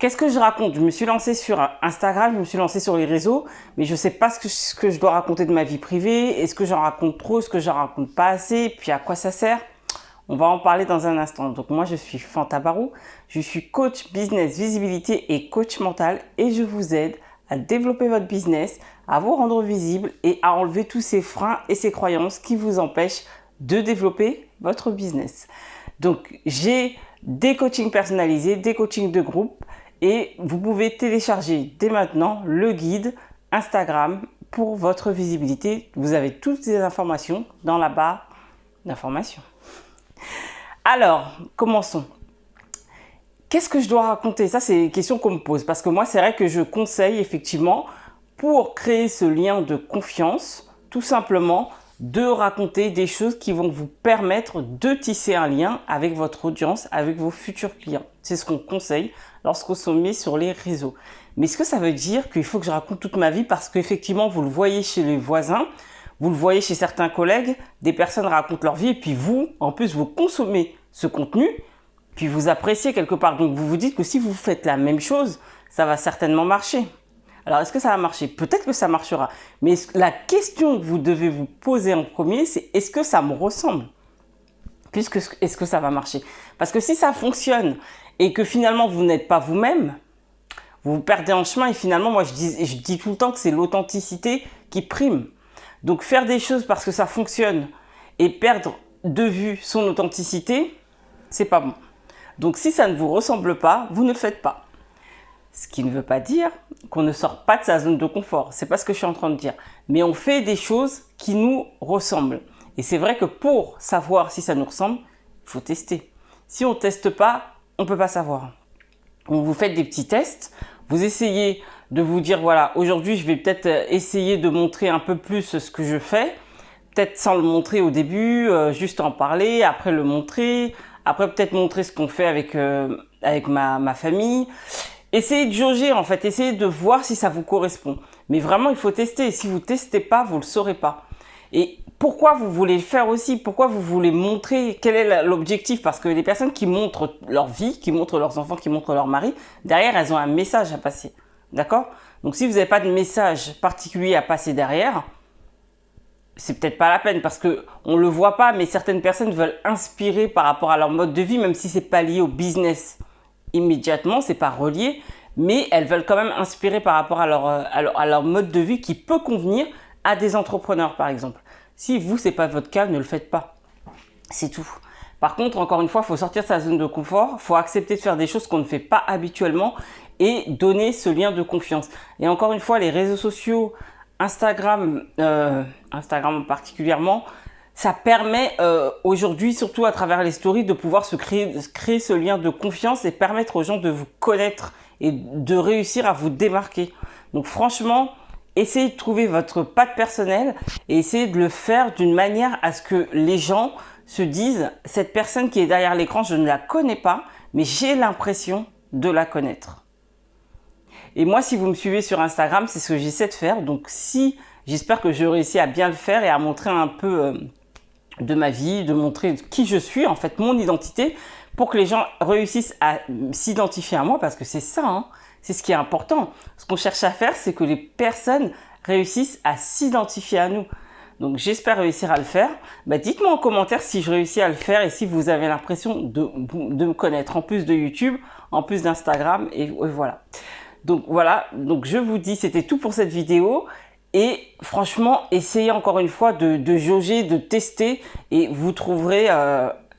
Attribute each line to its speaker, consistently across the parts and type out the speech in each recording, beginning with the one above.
Speaker 1: qu'est-ce que je raconte? Je me suis lancée sur Instagram, je me suis lancée sur les réseaux, mais je ne sais pas ce que je dois raconter de ma vie privée. Est-ce que j'en raconte trop? Est-ce que j'en raconte pas assez? Puis à quoi ça sert? On va en parler dans un instant. Donc moi, je suis Fanta Barou, je suis coach business, visibilité et coach mental et je vous aide à développer votre business, à vous rendre visible et à enlever tous ces freins et ces croyances qui vous empêchent de développer votre business. Donc, j'ai des coachings personnalisés, des coachings de groupe et vous pouvez télécharger dès maintenant le guide Instagram pour votre visibilité. Vous avez toutes les informations dans la barre d'informations. Alors, commençons. Qu'est-ce que je dois raconter? Ça, c'est une question qu'on me pose parce que moi, c'est vrai que je conseille effectivement pour créer ce lien de confiance, tout simplement de raconter des choses qui vont vous permettre de tisser un lien avec votre audience, avec vos futurs clients. C'est ce qu'on conseille lorsqu'on se met sur les réseaux. Mais est-ce que ça veut dire qu'il faut que je raconte toute ma vie parce qu'effectivement, vous le voyez chez les voisins, vous le voyez chez certains collègues, des personnes racontent leur vie et puis vous, en plus, vous consommez ce contenu, puis vous appréciez quelque part. Donc, vous vous dites que si vous faites la même chose, ça va certainement marcher. Alors, est-ce que ça va marcher? Peut-être que ça marchera. Mais la question que vous devez vous poser en premier, c'est est-ce que ça me ressemble? Puisque est-ce que ça va marcher? Parce que si ça fonctionne et que finalement, vous n'êtes pas vous-même, vous vous perdez en chemin et finalement, moi, je dis tout le temps que c'est l'authenticité qui prime. Donc, faire des choses parce que ça fonctionne et perdre de vue son authenticité, c'est pas bon. Donc, si ça ne vous ressemble pas, vous ne le faites pas. Ce qui ne veut pas dire qu'on ne sort pas de sa zone de confort. C'est pas ce que je suis en train de dire. Mais on fait des choses qui nous ressemblent. Et c'est vrai que pour savoir si ça nous ressemble, il faut tester. Si on ne teste pas, on ne peut pas savoir. Donc, vous faites des petits tests. Vous essayez de vous dire, voilà, aujourd'hui, je vais peut-être essayer de montrer un peu plus ce que je fais. Peut-être sans le montrer au début, juste en parler, après le montrer. Après, peut-être montrer ce qu'on fait avec ma famille. Essayez de jauger, en fait. Essayez de voir si ça vous correspond. Mais vraiment, il faut tester. Et si vous ne testez pas, vous ne le saurez pas. Et pourquoi vous voulez le faire aussi? Pourquoi vous voulez montrer? Quel est l'objectif? Parce que les personnes qui montrent leur vie, qui montrent leurs enfants, qui montrent leur mari, derrière, elles ont un message à passer. D'accord? Donc, si vous n'avez pas de message particulier à passer derrière, c'est peut-être pas la peine parce que on le voit pas, mais certaines personnes veulent inspirer par rapport à leur mode de vie, même si c'est pas lié au business immédiatement, c'est pas relié, mais elles veulent quand même inspirer par rapport à leur mode de vie qui peut convenir à des entrepreneurs, par exemple. Si vous, c'est pas votre cas, ne le faites pas. C'est tout. Par contre, encore une fois, il faut sortir de sa zone de confort, il faut accepter de faire des choses qu'on ne fait pas habituellement et donner ce lien de confiance. Et encore une fois, les réseaux sociaux, Instagram particulièrement, ça permet aujourd'hui, surtout à travers les stories, de pouvoir créer ce lien de confiance et permettre aux gens de vous connaître et de réussir à vous démarquer. Donc franchement, essayez de trouver votre patte personnelle et essayez de le faire d'une manière à ce que les gens se disent « cette personne qui est derrière l'écran, je ne la connais pas, mais j'ai l'impression de la connaître ». Et moi, si vous me suivez sur Instagram, c'est ce que j'essaie de faire. Donc, j'espère que je réussis à bien le faire et à montrer un peu de ma vie, de montrer qui je suis, en fait, mon identité, pour que les gens réussissent à s'identifier à moi, parce que c'est ça, hein, c'est ce qui est important. Ce qu'on cherche à faire, c'est que les personnes réussissent à s'identifier à nous. Donc, j'espère réussir à le faire. Dites-moi en commentaire si je réussis à le faire et si vous avez l'impression de me connaître, en plus de YouTube, en plus d'Instagram, et voilà. Donc voilà, donc je vous dis, c'était tout pour cette vidéo et franchement, essayez encore une fois de jauger, de tester et vous trouverez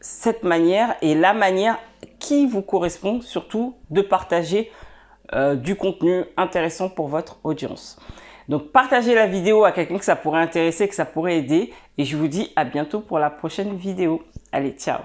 Speaker 1: cette manière et la manière qui vous correspond, surtout de partager du contenu intéressant pour votre audience. Donc partagez la vidéo à quelqu'un que ça pourrait intéresser, que ça pourrait aider et je vous dis à bientôt pour la prochaine vidéo. Allez, ciao!